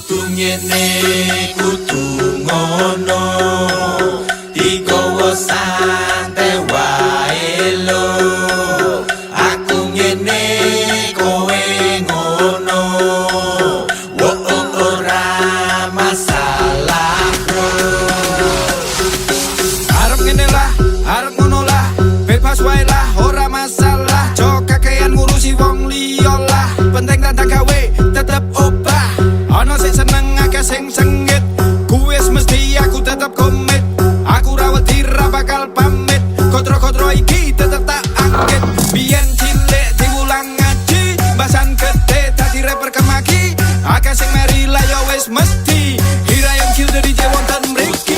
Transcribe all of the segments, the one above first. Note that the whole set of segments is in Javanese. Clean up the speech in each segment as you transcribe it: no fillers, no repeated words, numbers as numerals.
Kudu ngene kudu ngono digawa santai wae lo. Aku ngene kowe ngono ora masalah bro. Arep ngene lah, arep ngono lah, bebas wae lah, ora masalah. Jok kakean ngurusi wong liya lah, penting tak gawe tetep obah. Ana sing seneng akeh sing sengit, kuwi mesti aku tetep komit. Aku ra wedi ra bakal pamit, kontro-kontro iki tetep tak angkit. Biyen cilik diulang ngaji, bahasan gede dadi rapper kemaki. Akeh sing meri lah ya wis mesti, Hirayan kill dari DJ wonten mriki.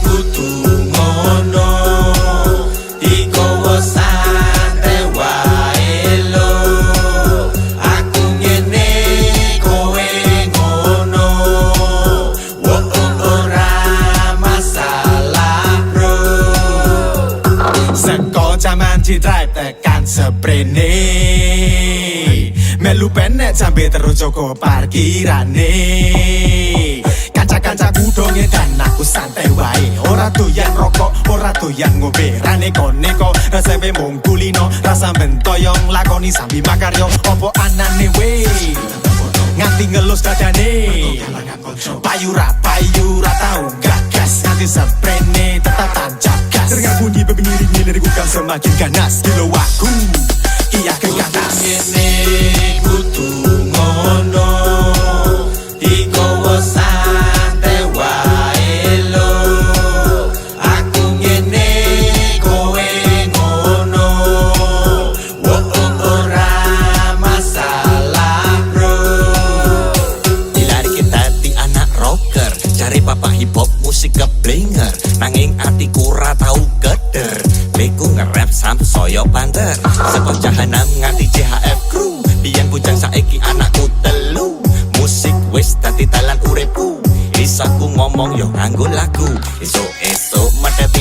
Kudu ngono digawa santai wae lo. Aku ngene kowe ngono ora masalah bro. Seko jaman G-Drive tekan seprene, melu penek sampe terus joko parkirane. Kanca-kancaku donge dan aku santai wae, ora doyan rokok, ora doyan ngombe. Raneko-neko resepe mung kulino, rasa bentoyong lakoni sambil makaryo. Opo anane we nganti ngelus dadane, payu ra tau gagas. Nganti seprene tetap tancap gas. Dengar bunyi bebingiring lirikku kan semakin ganas. Kilo aku iya ke atas. Ngene kudu ngono digawa santai wae lo. Aku ngene kowe ngono ora masalah bro. Dilari kita di anak rocker, cari papa hip hop musik keblinger. Nanging atiku ora tau keder, beku nge-rap sampe soyo banter. Sekon jahanam nganti CHF crew, biyen bujang saiki anakku telu. Musik wis dadi dalan uripku, isaku ngomong yo nganggo lagu. Esuk-esuk medhep